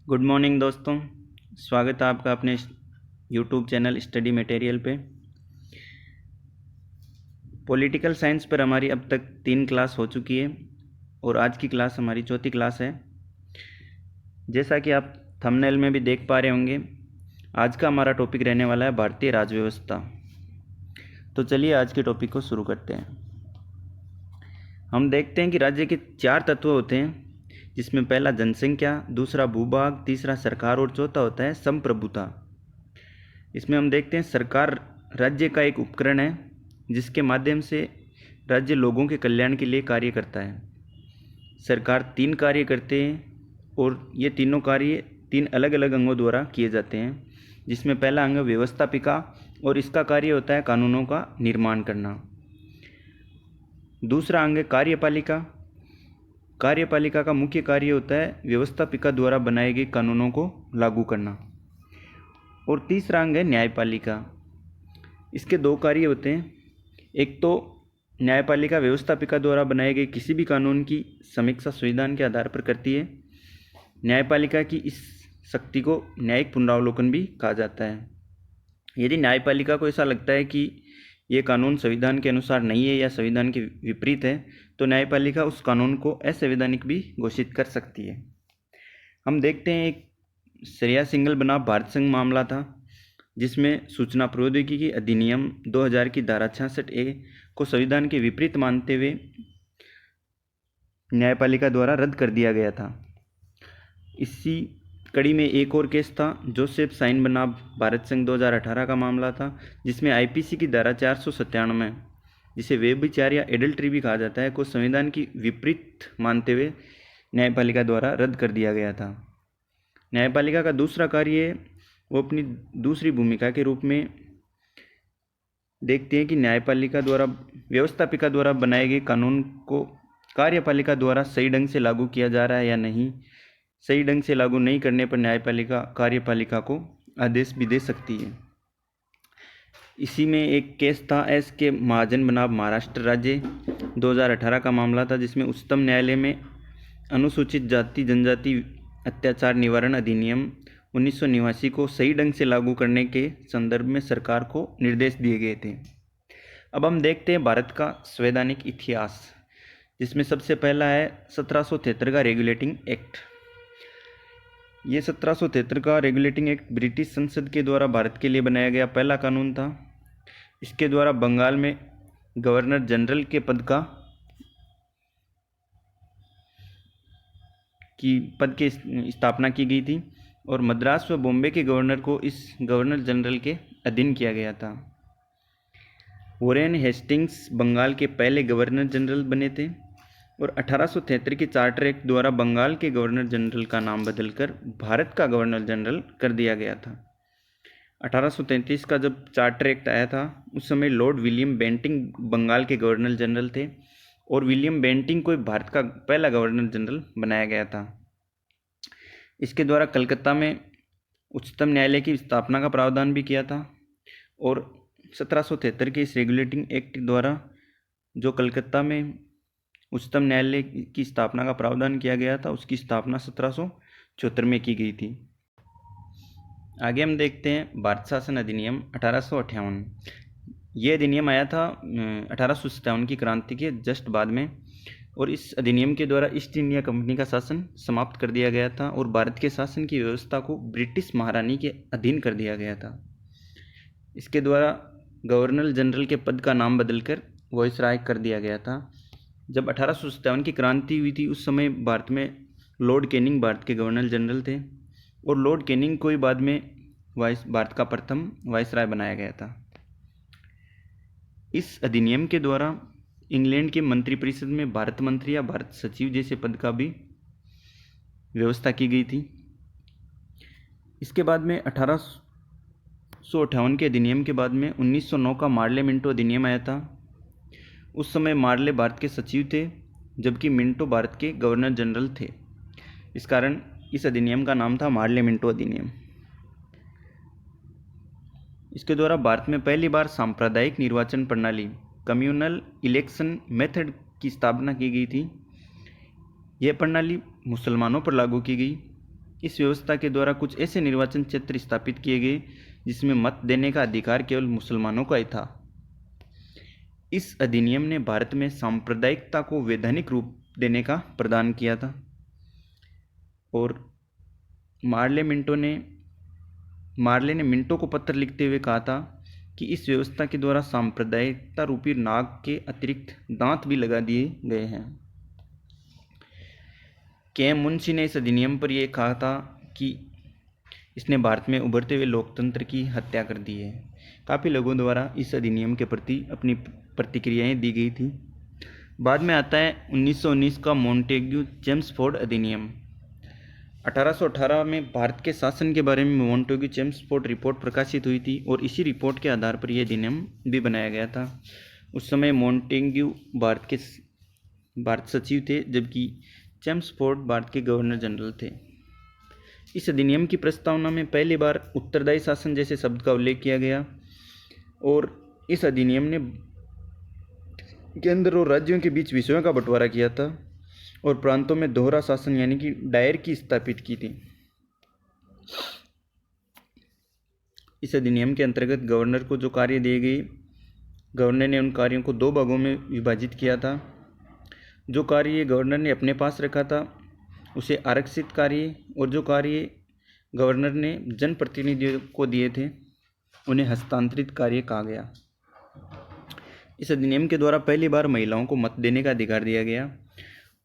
Good morning दोस्तों। स्वागत है आपका अपने यूट्यूब चैनल स्टडी मटेरियल पे। पॉलिटिकल साइंस पर हमारी अब तक 3 क्लास हो चुकी है और आज की क्लास हमारी चौथी क्लास है। जैसा कि आप थंबनेल में भी देख पा रहे होंगे, आज का हमारा टॉपिक रहने वाला है भारतीय राज्य व्यवस्था। तो चलिए आज के टॉपिक को शुरू करते हैं। हम देखते हैं कि राज्य के 4 तत्व होते हैं, जिसमें पहला जनसंख्या, दूसरा भूभाग, तीसरा सरकार और चौथा होता है संप्रभुता। इसमें हम देखते हैं सरकार राज्य का एक उपकरण है जिसके माध्यम से राज्य लोगों के कल्याण के लिए कार्य करता है। सरकार 3 कार्य करते हैं और ये तीनों कार्य 3 अलग अलग अंगों द्वारा किए जाते हैं, जिसमें पहला अंग व्यवस्थापिका और इसका कार्य होता है कानूनों का निर्माण करना। दूसरा अंग कार्यपालिका। कार्यपालिका का मुख्य कार्य होता है व्यवस्थापिका द्वारा बनाए गए कानूनों को लागू करना। और तीसरा अंग है न्यायपालिका। इसके 2 कार्य होते हैं। एक तो न्यायपालिका व्यवस्थापिका द्वारा बनाए गए किसी भी कानून की समीक्षा संविधान के आधार पर करती है। न्यायपालिका की इस शक्ति को न्यायिक पुनरावलोकन भी कहा जाता है। यदि न्यायपालिका को ऐसा लगता है कि ये कानून संविधान के अनुसार नहीं है या संविधान के विपरीत है, तो न्यायपालिका उस कानून को असंवैधानिक भी घोषित कर सकती है। हम देखते हैं एक श्रेया सिंघल बनाम भारत संघ मामला था, जिसमें सूचना प्रौद्योगिकी अधिनियम 2000 की धारा 66A को संविधान के विपरीत मानते हुए न्यायपालिका द्वारा रद्द कर दिया गया था। इसी कड़ी में एक और केस था, जोसेफ साइन बनाम भारत संघ 2018 का मामला था, जिसमें आईपीसी की धारा 497, जिसे व्यभिचार या एडल्ट्री भी कहा जाता है, को संविधान की विपरीत मानते हुए न्यायपालिका द्वारा रद्द कर दिया गया था। न्यायपालिका का दूसरा कार्य वो अपनी दूसरी भूमिका के रूप में देखते हैं कि न्यायपालिका द्वारा व्यवस्थापिका द्वारा बनाए गए कानून को कार्यपालिका द्वारा सही ढंग से लागू किया जा रहा है या नहीं। सही ढंग से लागू नहीं करने पर न्यायपालिका कार्यपालिका को आदेश भी दे सकती है। इसी में एक केस था एस के महाजन बनाम महाराष्ट्र राज्य 2018 का मामला था, जिसमें उच्चतम न्यायालय में अनुसूचित जाति जनजाति अत्याचार निवारण अधिनियम 1989 को सही ढंग से लागू करने के संदर्भ में सरकार को निर्देश दिए गए थे। अब हम देखते हैं भारत का संवैधानिक इतिहास, जिसमें सबसे पहला है 1773 का रेगुलेटिंग एक्ट। ये 1773 का रेगुलेटिंग एक्ट ब्रिटिश संसद के द्वारा भारत के लिए बनाया गया पहला कानून था। इसके द्वारा बंगाल में गवर्नर जनरल के पद की स्थापना की गई थी और मद्रास व बॉम्बे के गवर्नर को इस गवर्नर जनरल के अधीन किया गया था। वॉरेन हेस्टिंग्स बंगाल के पहले गवर्नर जनरल बने थे और 1873 के चार्टर एक्ट द्वारा बंगाल के गवर्नर जनरल का नाम बदलकर भारत का गवर्नर जनरल कर दिया गया था। 1833 का जब चार्टर एक्ट आया था, उस समय लॉर्ड विलियम बेंटिंग बंगाल के गवर्नर जनरल थे और विलियम बेंटिंग को भारत का पहला गवर्नर जनरल बनाया गया था। इसके द्वारा कलकत्ता में उच्चतम न्यायालय की स्थापना का प्रावधान भी किया था और 1773 के इस रेगुलेटिंग एक्ट द्वारा जो कलकत्ता में उच्चतम न्यायालय की स्थापना का प्रावधान किया गया था, उसकी स्थापना 1774 में की गई थी। आगे हम देखते हैं भारत शासन अधिनियम 1858। ये अधिनियम आया था 1857 की क्रांति के जस्ट बाद में और इस अधिनियम के द्वारा ईस्ट इंडिया कंपनी का शासन समाप्त कर दिया गया था और भारत के शासन की व्यवस्था को ब्रिटिश महारानी के अधीन कर दिया गया था। इसके द्वारा गवर्नर जनरल के पद का नाम बदलकर वायसराय कर दिया गया था। जब 1857 की क्रांति हुई थी, उस समय भारत में लॉर्ड कैनिंग भारत के गवर्नर जनरल थे और लॉर्ड कैनिंग को ही बाद में भारत का प्रथम वायसराय बनाया गया था। इस अधिनियम के द्वारा इंग्लैंड के मंत्रिपरिषद में भारत मंत्री या भारत सचिव जैसे पद का भी व्यवस्था की गई थी। इसके बाद में 1858 के अधिनियम के बाद में 1909 का मार्ले मिंटो अधिनियम आया था। उस समय मार्ले भारत के सचिव थे, जबकि मिंटो भारत के गवर्नर जनरल थे। इस कारण इस अधिनियम का नाम था मार्ले मिंटो अधिनियम। इसके द्वारा भारत में पहली बार सांप्रदायिक निर्वाचन प्रणाली कम्युनल इलेक्शन मेथड की स्थापना की गई थी। यह प्रणाली मुसलमानों पर लागू की गई इस व्यवस्था के द्वारा कुछ ऐसे निर्वाचन क्षेत्र स्थापित किए गए जिसमें मत देने का अधिकार केवल मुसलमानों का ही था। इस अधिनियम ने भारत में सांप्रदायिकता को वैधानिक रूप देने का प्रदान किया था। और मार्ले ने मिंटो को पत्र लिखते हुए कहा था कि इस व्यवस्था के द्वारा सांप्रदायिकता रूपी नाग के अतिरिक्त दांत भी लगा दिए गए हैं। के मुंशी ने इस अधिनियम पर यह कहा था कि इसने भारत में उभरते हुए लोकतंत्र की हत्या कर दी है। काफ़ी लोगों द्वारा इस अधिनियम के प्रति अपनी प्रतिक्रियाएं दी गई थी। बाद में आता है 1919 का मॉन्टेग्यू चेम्सफोर्ड अधिनियम। 1818 में भारत के शासन के बारे में मॉन्टेग्यू चेम्सफोर्ड रिपोर्ट प्रकाशित हुई थी और इसी रिपोर्ट के आधार पर यह अधिनियम भी बनाया गया था। उस समय मॉन्टेग्यू भारत सचिव थे, जबकि चेम्सफोर्ड भारत के गवर्नर जनरल थे। इस अधिनियम की प्रस्तावना में पहली बार उत्तरदायी शासन जैसे शब्द का उल्लेख किया गया और इस अधिनियम ने केंद्र और राज्यों के बीच विषयों का बंटवारा किया था और प्रांतों में दोहरा शासन यानी कि डायरकी स्थापित की थी। इस अधिनियम के अंतर्गत गवर्नर को जो कार्य दिए गए, गवर्नर ने उन कार्यों को 2 भागों में विभाजित किया था। जो कार्य गवर्नर ने अपने पास रखा था उसे आरक्षित कार्य, और जो कार्य गवर्नर ने जनप्रतिनिधियों को दिए थे उन्हें हस्तांतरित कार्य कहा गया। इस अधिनियम के द्वारा पहली बार महिलाओं को मत देने का अधिकार दिया गया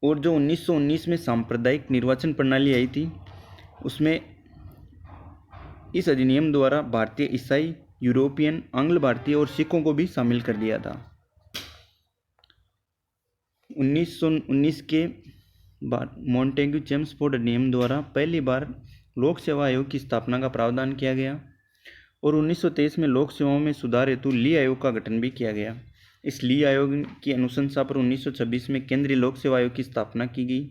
और जो 1919 में सांप्रदायिक निर्वाचन प्रणाली आई थी उसमें इस अधिनियम द्वारा भारतीय ईसाई, यूरोपियन, आंग्ल भारतीय और सिखों को भी शामिल कर दिया था। 1919 के बाद मॉन्टेग्यू चेम्सफोर्ड अधिनियम द्वारा पहली बार लोक सेवा आयोग की स्थापना का प्रावधान किया गया और 1923 में लोक सेवाओं में सुधार हेतु ली आयोग का गठन भी किया गया। इस ली आयोग की अनुशंसा पर 1926 में केंद्रीय लोक सेवा आयोग की स्थापना की गई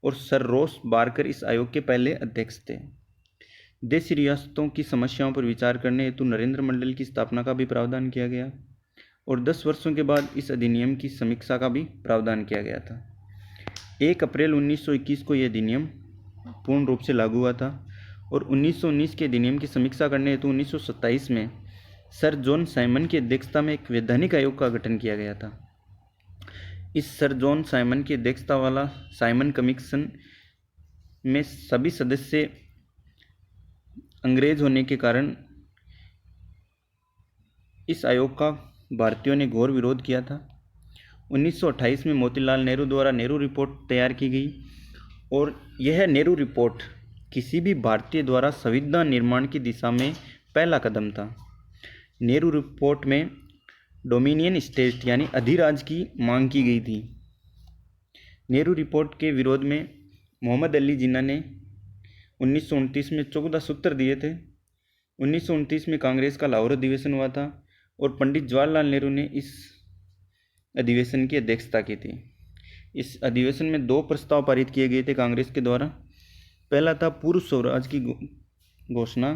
और सर रॉस बारकर इस आयोग के पहले अध्यक्ष थे। देशी रियासतों की समस्याओं पर विचार करने हेतु नरेंद्र मंडल की स्थापना का भी प्रावधान किया गया और 10 वर्षों के बाद इस अधिनियम की समीक्षा का भी प्रावधान किया गया था। 1 अप्रैल 1921 को यह अधिनियम पूर्ण रूप से लागू हुआ था और 1919 के अधिनियम की समीक्षा करने हेतु 1927 में सर जॉन साइमन की अध्यक्षता में एक वैधानिक आयोग का गठन किया गया था। इस सर जॉन साइमन की अध्यक्षता वाला साइमन कमीशन में सभी सदस्य अंग्रेज होने के कारण इस आयोग का भारतीयों ने घोर विरोध किया था। 1928 में मोतीलाल नेहरू द्वारा नेहरू रिपोर्ट तैयार की गई और यह नेहरू रिपोर्ट किसी भी भारतीय द्वारा संविधान निर्माण की दिशा में पहला कदम था। नेहरू रिपोर्ट में डोमिनियन स्टेट यानी अधिराज की मांग की गई थी। नेहरू रिपोर्ट के विरोध में मोहम्मद अली जिन्ना ने 1929 में 14 सूत्र दिए थे। 1929 में कांग्रेस का लाहौर अधिवेशन हुआ था और पंडित जवाहरलाल नेहरू ने इस अधिवेशन की अध्यक्षता की थी। इस अधिवेशन में 2 प्रस्ताव पारित किए गए थे कांग्रेस के द्वारा। पहला था पूर्व स्वराज की घोषणा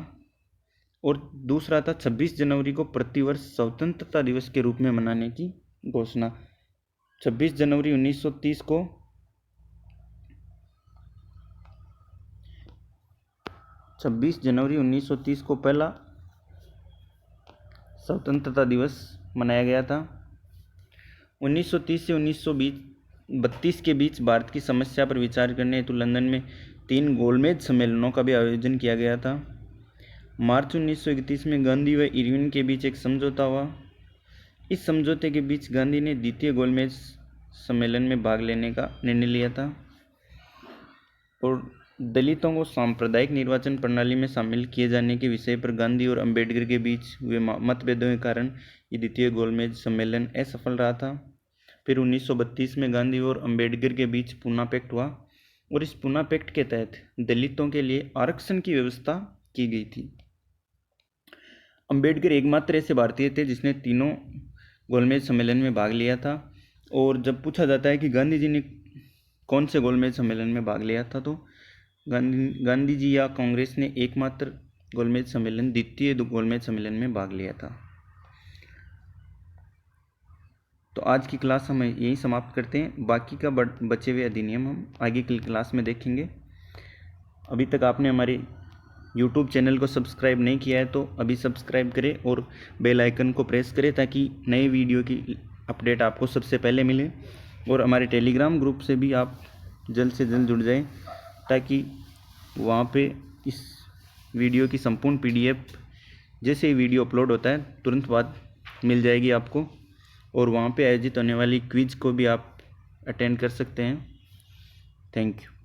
और दूसरा था 26 जनवरी को प्रतिवर्ष स्वतंत्रता दिवस के रूप में मनाने की घोषणा। 26 जनवरी 1930 को पहला स्वतंत्रता दिवस मनाया गया था। 1930 से 1932 के बीच भारत की समस्या पर विचार करने हेतु लंदन में 3 गोलमेज सम्मेलनों का भी आयोजन किया गया था। मार्च 1931 में गांधी व इरविन के बीच एक समझौता हुआ। इस समझौते के बीच गांधी ने द्वितीय गोलमेज सम्मेलन में भाग लेने का निर्णय लिया था और दलितों को सांप्रदायिक निर्वाचन प्रणाली में शामिल किए जाने के विषय पर गांधी और अंबेडकर के बीच हुए मतभेदों के कारण ये द्वितीय गोलमेज सम्मेलन असफल रहा था। फिर 1932 में गांधी और अंबेडकर के बीच पूना पैक्ट हुआ और इस पूना पैक्ट के तहत दलितों के लिए आरक्षण की व्यवस्था की गई थी। अंबेडकर एकमात्र ऐसे भारतीय थे जिसने तीनों गोलमेज सम्मेलन में भाग लिया था और जब पूछा जाता है कि गांधी जी ने कौन से गोलमेज सम्मेलन में भाग लिया था, तो गांधी जी या कांग्रेस ने एकमात्र गोलमेज सम्मेलन द्वितीय गोलमेज सम्मेलन में भाग लिया था। तो आज की क्लास हम यहीं समाप्त करते हैं। बाकी का बचे हुए अधिनियम हम आगे की क्लास में देखेंगे। अभी तक आपने हमारे यूट्यूब चैनल को सब्सक्राइब नहीं किया है तो अभी सब्सक्राइब करें और बेल आइकन को प्रेस करें ताकि नए वीडियो की अपडेट आपको सबसे पहले मिले। और हमारे टेलीग्राम ग्रुप से भी आप जल्द से जल्द जुड़ जाएं ताकि वहाँ पे इस वीडियो की संपूर्ण PDF जैसे ही वीडियो अपलोड होता है तुरंत बाद मिल जाएगी आपको। और वहाँ पे आयोजित होने वाली क्विज को भी आप अटेंड कर सकते हैं। Thank you.